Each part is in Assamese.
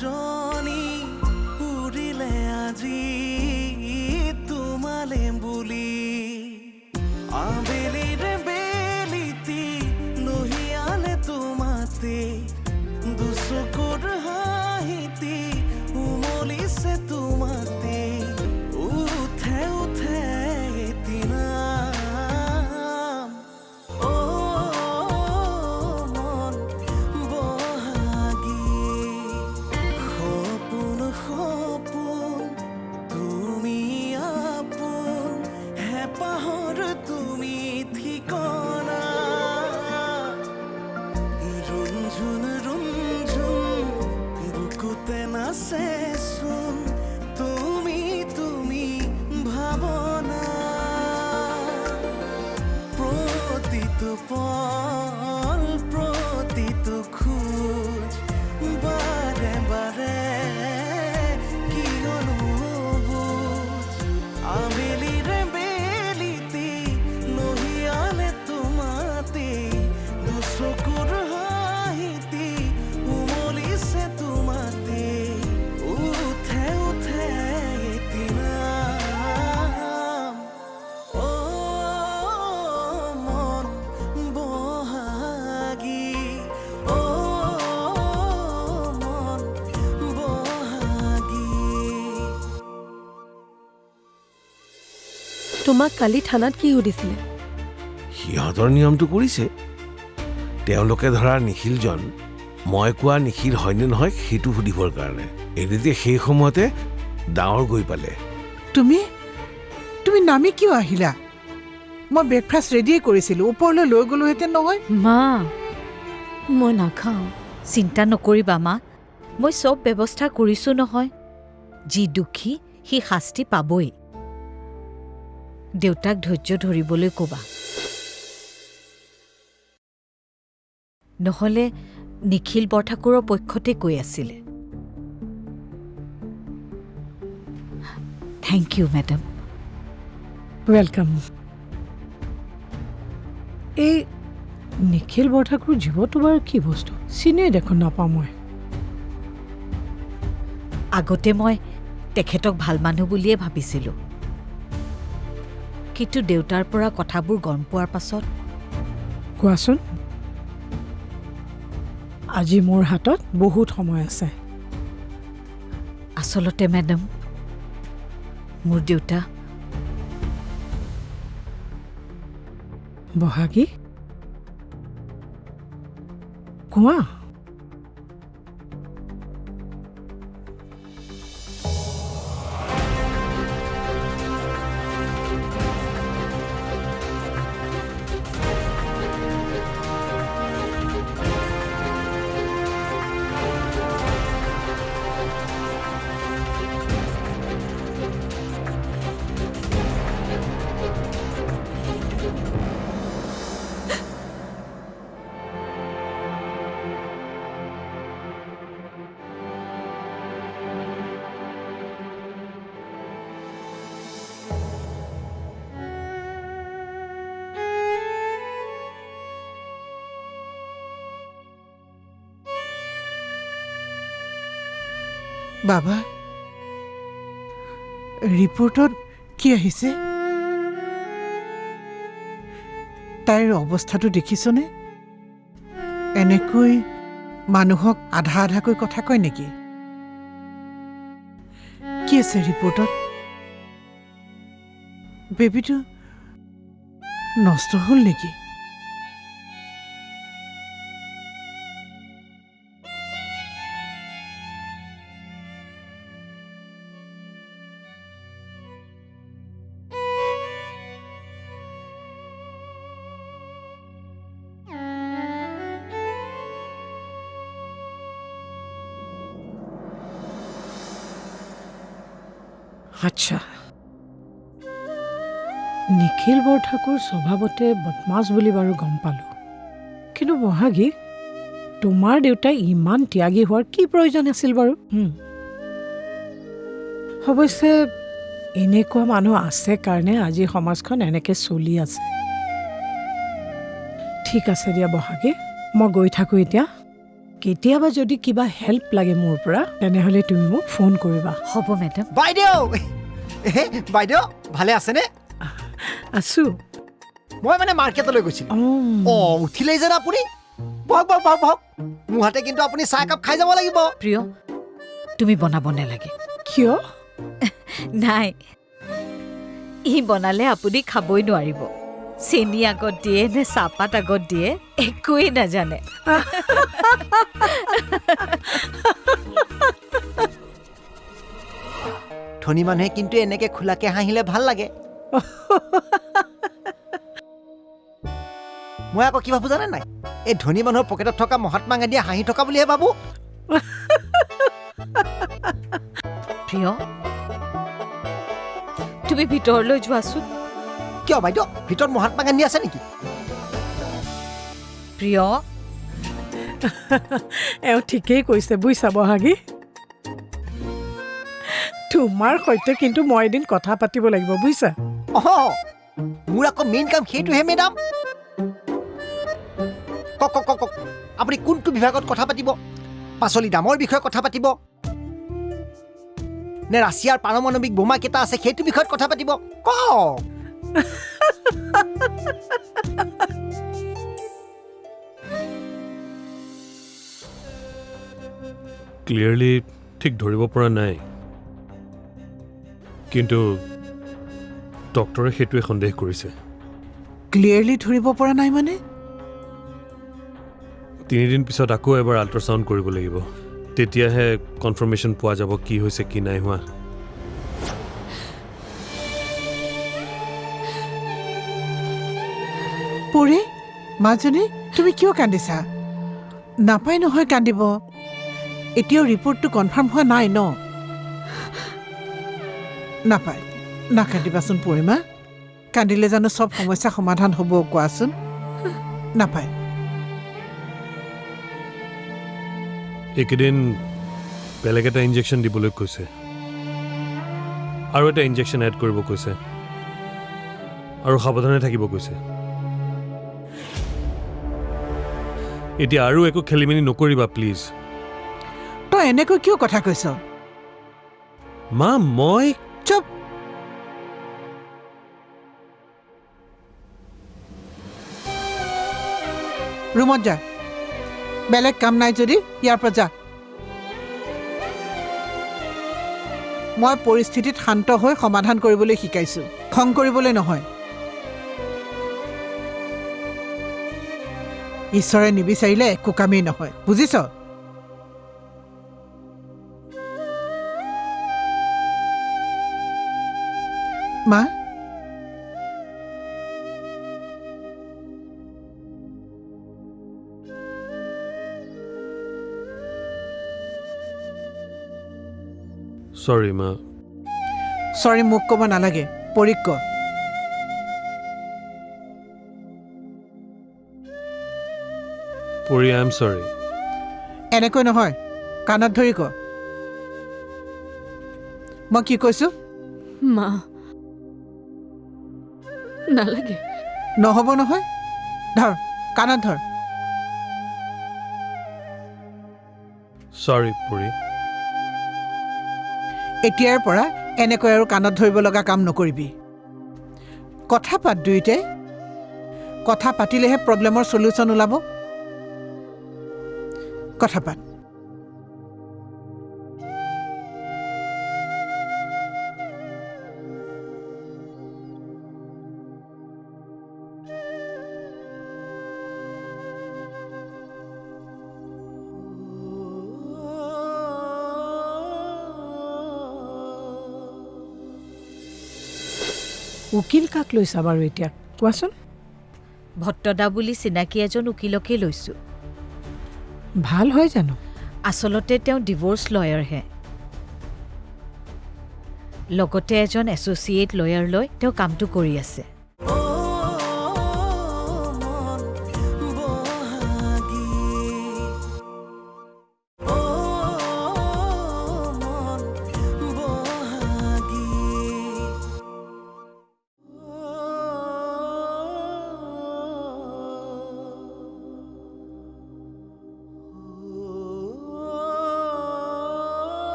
জনী উৰিলে আজি তোমালে বুলি আবেলিৰে বেলিতি লহিয়ালে তোমাতে দুচকুৰ হাঁহিতি উমলিছে তোমাতে উঠে উঠে এদিনা মন বহাগী সপোন সপোন তুমি আপোন হেঁপাহৰ তুমি ঠিকনা ৰুমঝুন ৰুমঝুন বুকুতে নাচেচোন তুমি তুমি ভাৱনা প্ৰতিটো পল প্ৰতিটো খোজ বাৰে বাৰে কিয়নো বুজ আবেলিৰে বেলিতি লহিয়ালে তোমাতে দুচকুৰ হাঁহিতি উমলিছে তোমাতে উঠে উঠে এদিনা মন বহাগী মন বহাগী তোমাক কালি থানাত কি সুধিছিলে? সিহঁতৰ নিয়মটো কৰিছে। তেওঁলোকে ধৰা নিখিলজন মই কোৱা নিখিল হয়নে নহয় সেইটো সুধিবৰ কাৰণে। এনেতে সেই সময়তে ডাঙৰ গৈ পালে। তুমি তুমি নামি কিয় আহিলা? মই ব্ৰেকফাষ্ট ৰেডিয়ে কৰিছিলোঁ, ওপৰলৈ লৈ গ'লোহেঁতেন নহয়। মা মই নাখাওঁ। চিন্তা নকৰিবা মা, মই চব ব্যৱস্থা কৰিছোঁ নহয়। যি দুখী সি শাস্তি পাবই। দেউতাক ধৈৰ্য ধৰিবলৈ ক'বা, নহ'লে নিখিল বৰঠাকুৰৰ পক্ষতে কৈ আছিলে। Thank you madam. ৱেলকাম। এই নিখিল বৰঠাকুৰ জীৱটো বাৰু কি বস্তু চিনেই দেখোন নাপাওঁ মই। আগতে মই তেখেতক ভাল মানুহ বুলিয়ে ভাবিছিলোঁ, কিন্তু দেউতাৰ পৰা কথাবোৰ গম পোৱাৰ পাছত কোৱাচোন, আজি মোৰ হাতত বহুত সময় আছে। আচলতে মেডাম মোৰ দেউতা বহাগী কোৱা। বাবা, ৰিপৰ্টত কি আহিছে? তাইৰ অৱস্থাটো দেখিছনে? এনেকৈ মানুহক আধা আধাকৈ কথা কয় নেকি? কি আছে ৰিপৰ্টত? বেবীটো নষ্ট হ'ল নেকি? আচ্ছা, নিখিল বৰঠাকুৰ স্বভাৱতে বদমাছ বুলি বাৰু গম পালোঁ, কিন্তু বহাগী তোমাৰ দেউতাই ইমান ত্যাগী হোৱাৰ কি প্ৰয়োজন আছিল বাৰু? অৱশ্যে এনেকুৱা মানুহ আছে কাৰণে আজি সমাজখন এনেকৈ চলি আছে। ঠিক আছে দিয়া বহাগী, মই গৈ থাকোঁ এতিয়া। কেতিয়াবা যদি কিবা হেল্প লাগে মোৰ পৰা তেনেহ'লে তুমি মোক ফোন কৰিবা হ'ব মেডাম বাইদেউ বাইদেউ ভালে আছেনে আছোঁ মই মানে মাৰ্কেটলৈ গৈছিলোঁ উঠিলেই যেন আপুনি বহক বহক বহক বহক মোৰ হাতে কিন্তু আপুনি চাহ একাপ খাই যাব লাগিব প্ৰিয় তুমি বনাব নালাগে কিয় নাই ই বনালে আপুনি খাবই নোৱাৰিব চেনি আগত দিয়ে নে চাহপাত আগত দিয়ে একোৱেই নাজানে ধনী মানুহে কিন্তু এনেকে খোলাকে হাঁহিলে ভাল লাগে মই আকৌ কি ভাবো জানে নাই এই ধনী মানুহৰ পকেটত থকা মহাত্মা গান্ধীয়ে হাঁহি থকা বুলিহে ভাবো প্ৰিয় তুমি ভিতৰলৈ যোৱাচোন কিয় বাইদেউ ভিতৰত মহাত্মা গান্ধী আছে নেকি প্ৰিয় এওঁ ঠিকেই কৈছে বুজিছা বহাগী তোমাৰ সৈতে কিন্তু মই এদিন কথা পাতিব লাগিব বুজিছা মোৰ আকৌ মেইন কাম সেইটোহে মেডাম কওক কওক কওক আপুনি কোনটো বিভাগত কথা পাতিব পাচলি দামৰ বিষয়ে কথা পাতিব নে ৰাছিয়াৰ পাৰমাণৱিক বোমা কেইটা আছে সেইটো বিষয়ত কথা পাতিব কওক ক্লিয়াৰলি ঠিক ধৰিব পৰা নাই কিন্তু ডক্টৰে সেইটোৱে সন্দেহ কৰিছে ক্লিয়াৰলি ধৰিব পৰা নাই মানে 3 দিন পিছত আকৌ এবাৰ আল্ট্ৰাছাউণ্ড কৰিব লাগিব তেতিয়াহে কনফাৰ্মেশ্যন পোৱা যাব কি হৈছে কি নাই হোৱা পৰি মাজনী তুমি কিয় কান্দিছা নাপায় নহয় কান্দিব এতিয়াও ৰিপৰ্টটো কনফাৰ্ম হোৱা নাই ন নাপায় নাকান্দিবাচোন পৰিমা কান্দিলে জানো চব সমস্যা সমাধান হ'ব কোৱাচোন নাপায় এইকেইদিন বেলেগ এটা ইনজেকশ্যন দিবলৈ কৈছে আৰু এটা ইনজেকশ্যন এড কৰিব কৈছে আৰু সাৱধানে থাকিব কৈছে এতিয়া আৰু একো খেলিমেলি নকৰিবা প্লিজ তই এনেকৈ কিয় কথা কৈছ মা মই চুপ ৰুমত যা বেলেগ কাম নাই যদি ইয়াৰ পৰা যা মই পৰিস্থিতিত শান্ত হৈ সমাধান কৰিবলৈ শিকাইছো খং কৰিবলৈ নহয় ঈশ্বৰে নিবিচাৰিলে একো কামেই নহয় বুজিছ মা চৰি মা চৰি মোক ক'ব নালাগে পৰীক ক পৰি আই এম চৰি এনেকৈ নহয় কাণত ধৰি ক মই কি কৈছো মা নালাগে নহ'ব নহয় ধৰ কাণত ধৰ চৰি পৰি এতিয়াৰ পৰা এনেকৈ আৰু কাণত ধৰিব লগা কাম নকৰিবি কথা পাত দুয়োটাই কথা পাতিলেহে প্ৰব্লেমৰ সলিউশ্যন ওলাব কথা পাত উকিল কাক লৈছা বাৰু এতিয়া কোৱাচোন ভট্টদা বুলি চিনাকি এজন উকিলকে লৈছোঁ ভাল হয় জানো আচলতে তেওঁ ডিভোৰ্চ লয়াৰহে লগতে এজন এছ'চিয়েট লয়াৰ লৈ তেওঁ কামটো কৰি আছে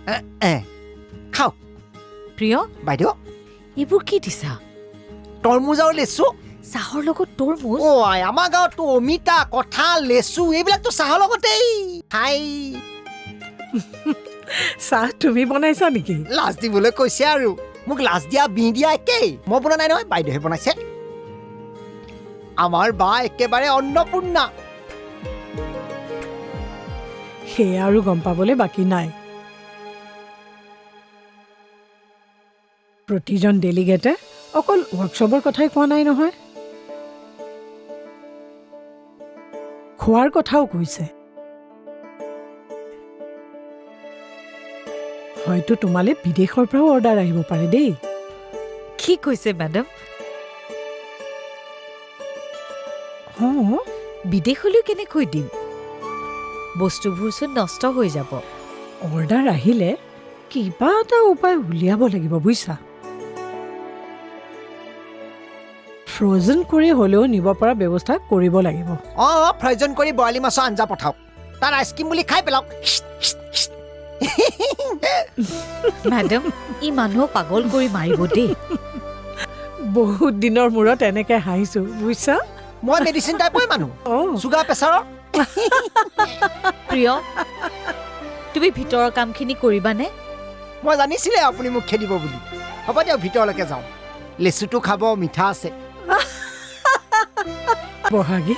খাওক প্ৰিয় বাইদেউ এইবোৰ কি দিছা তৰমুজ আৰু লেচু চাহৰ লগত তৰমুজ আই আমাৰ গাঁৱততো অমিতা কঁঠাল লেচু এইবিলাকতো চাহৰ লগতেই হাই চাহ তুমি বনাইছা নেকি? লাজ দিবলৈ কৈছে আৰু মোক লাজ দিয়া বি দিয়া একেই মই বনোৱা নাই নহয় বাইদেউহে বনাইছে আমাৰ বা একেবাৰে অন্নপূৰ্ণা সেয়া আৰু গম পাবলৈ বাকী নাই। প্ৰতিজন ডেলিগেটে অকল ৱৰ্কশ্বপৰ কথাই কোৱা নাই নহয়, খোৱাৰ কথাও কৈছে। হয়তো তোমালে বিদেশৰ পৰাও অৰ্ডাৰ আহিব পাৰে দেই। কি কৈছে মেডাম অঁ, বিদেশলৈ কেনেকৈ দিম বস্তুবোৰচোন নষ্ট হৈ যাব অৰ্ডাৰ আহিলে কিবা এটা উপায় উলিয়াব লাগিব বুজিছা। ফ্ৰ'জেন কৰি হ'লেও নিব পৰা ব্যৱস্থা কৰিব লাগিব। ফ্ৰজন কৰি বৰালি মাছৰ আঞ্জা পঠাওক তাৰ আইচক্ৰীম বুলি খাই পেলাওক মেডাম ই মানুহক পাগল কৰি মাৰিব দেই বহুত দিনৰ মূৰত এনেকে হাঁহিছো বুজিছা। মই মেডিচিন টাইপৰ মানুহ অঁ, চুগাৰ প্ৰেছাৰৰ প্ৰিয় তুমি ভিতৰৰ কামখিনি কৰিবানে মই জানিছিলে আপুনি মোক খেদিব বুলি হ'ব দিয়ক ভিতৰলৈকে যাওঁ লেচুটো খাব মিঠা আছে বহাগী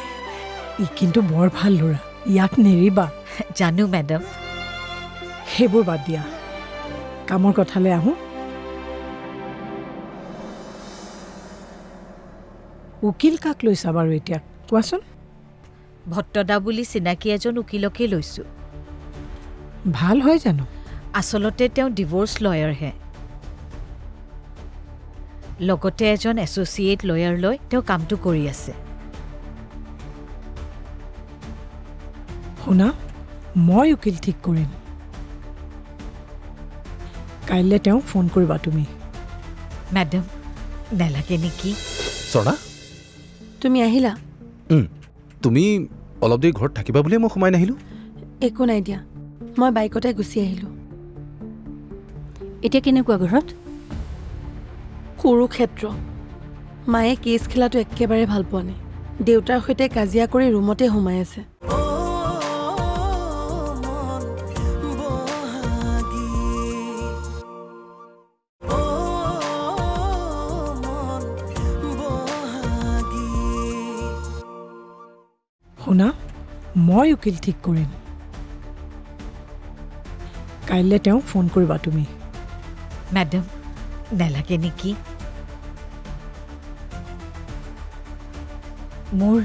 ই কিন্তু বৰ ভাল ল'ৰা, ইয়াক নেৰিবা। জানো মেডাম সেইবোৰ বাদ দিয়া, কামৰ কথালৈ আহোঁ। উকিল কাক লৈছা বাৰু এতিয়া কোৱাচোন? ভট্টদা বুলি চিনাকি এজন উকিলকে লৈছোঁ ভাল হয় জানো? আচলতে তেওঁ ডিভ'ৰ্চ লয়াৰহে লগতে এজন এছ'চিয়েট লয়াৰ লৈ তেওঁ কামটো কৰি আছে শুনা, মই উকিল ঠিক কৰিম। কাইলৈ তেওঁক ফোন কৰিবা তুমি। মেডাম নেলাগে নেকি স্বৰ্ণা তুমি আহিলা? তুমি অলপ দেৰি ঘৰত থাকিবা বুলিয়ে মই সোমাই নাহিলোঁ। একো নাই দিয়া, মই বাইকতে গুচি আহিলোঁ। এতিয়া কেনেকুৱা ঘৰত? কুৰুক্ষেত্ৰ। মায়ে কেছ খেলাটো একেবাৰে ভাল পোৱা নাই। দেউতাৰ সৈতে কাজিয়া কৰি ৰুমতে সোমাই আছে। শুনা, মই উকিল ঠিক কৰিম। কাইলৈ তেওঁক ফোন কৰিবা তুমি। মেডাম নেলাগে নেকি মোৰ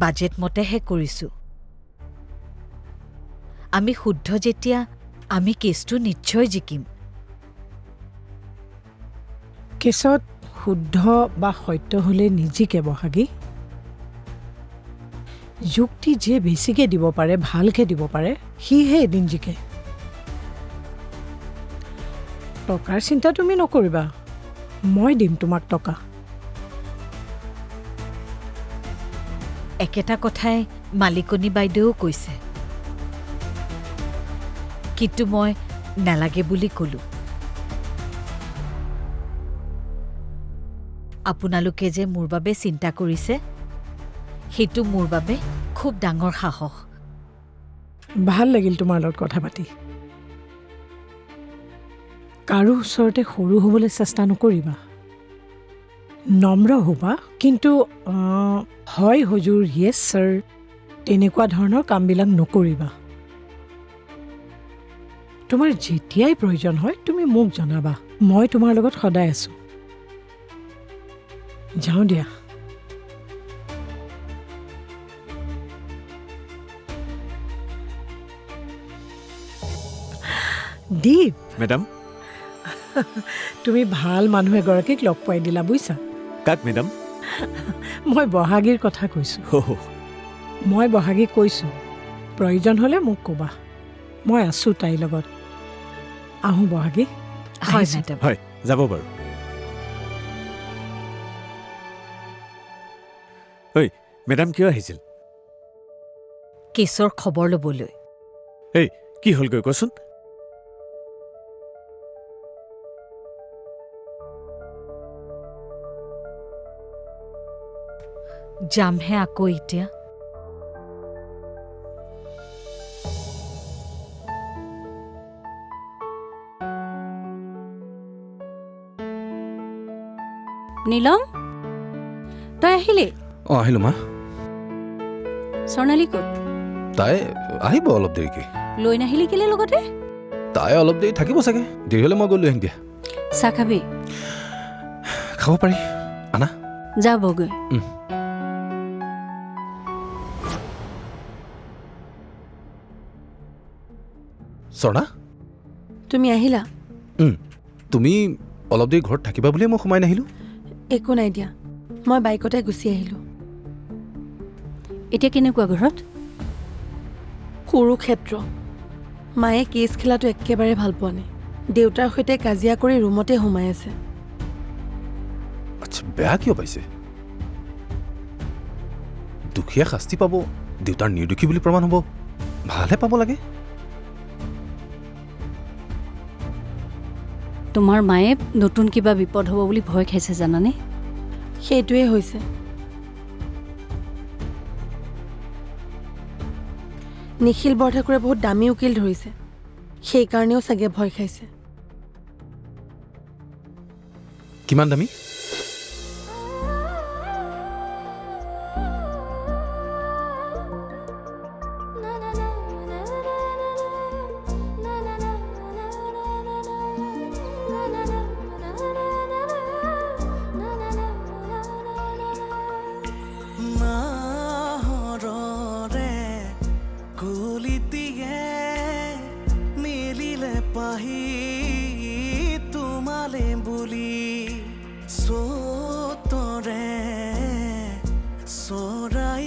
বাজেট মতেহে কৰিছোঁ আমি শুদ্ধ যেতিয়া আমি কেছটো নিশ্চয় জিকিম কেছত শুদ্ধ বা সত্য হ'লে নিজিকে বহাগী। যুক্তি যে বেছিকে দিব পাৰে, ভালকে দিব পাৰে, সিহে এদিন জিকে। টকাৰ চিন্তা তুমি নকৰিবা, মই দিম তোমাক টকা। একেটা কথাই মালিকনী বাইদেৱেও কৈছে কিন্তু মই নেলাগে বুলি ক'লোঁ আপোনালোকে যে মোৰ বাবে চিন্তা কৰিছে সেইটো মোৰ বাবে খুব ডাঙৰ সাহস ভাল লাগিল তোমাৰ লগত কথা পাতি। কাৰো ওচৰতে সৰু হ'বলৈ চেষ্টা নকৰিবা, নম্ৰ হ'বা, কিন্তু হয় হুজুৰ, য়েছ ছাৰ, তেনেকুৱা ধৰণৰ কামবিলাক নকৰিবা। তোমাৰ যেতিয়াই প্ৰয়োজন হয় তুমি মোক জনাবা, মই তোমাৰ লগত সদায় আছোঁ। যাওঁ দিয়া। দীপ, মেডাম তুমি ভাল মানুহ এগৰাকীক লগ পাই দিলা বুজিছা। কাক মেডাম? মই বহাগীৰ কথা কৈছোঁ। মই বহাগীক কৈছোঁ প্ৰয়োজন হ'লে মোক ক'বা, মই আছোঁ তাইৰ লগত। আহোঁ বহাগী। হয় আহিছোঁ। মেডাম হয়, যাব বাৰু। ঐ মেডাম কিয় আহিছিল? কেছৰ খবৰ ল'বলৈ এই কি হ'লগৈ কোৱাচোন? যামহে আকৌ এতিয়া। নীলম, তই আহিলি? অঁ আহিলোঁ মা। স্বৰ্ণালী ক'ত? তাই আহিব অলপ দেৰিকৈ। লৈ নাহিলি কেলে লগতে? তাই অলপ দেৰি থাকিব চাগে, দেৰি হ'লে মই গৈ লৈ আহিম দিয়া। চাহ খাবি? খাব পাৰি, আনা। যাবগৈ। স্বৰ্ণা, তুমি আহিলা? তুমি অলপ দেৰি ঘৰত থাকিবা বুলিয়ে মই সোমাই নাহিলোঁ। একো নাই দিয়া, মই বাইকতে গুচি আহিলোঁ। এতিয়া কেনেকুৱা ঘৰত? কুৰুক্ষেত্ৰ। মায়ে কেছ খেলাটো একেবাৰে ভাল পোৱা নাই। দেউতাৰ সৈতে কাজিয়া কৰি ৰুমতে সোমাই আছে। আচ্ছা, বেয়া কিয় পাইছে? দুখীয়া শাস্তি পাব, দেউতাৰ নিৰ্দোষী বুলি প্ৰমাণ হ'ব, ভালহে পাব লাগে। তোমাৰ মায়ে নতুন কিবা বিপদ হ'ব বুলি ভয় খাইছে জানানে? সেইটোৱে হৈছে। নিখিল বৰঠাকুৰে বহুত দামী উকিল ধৰিছে, সেইকাৰণেও চাগে ভয় খাইছে। কিমান দামী? নাহৰৰে কলিতিয়ে মিলিলে পাহি তোমালে বুলি চতৰে চৰাই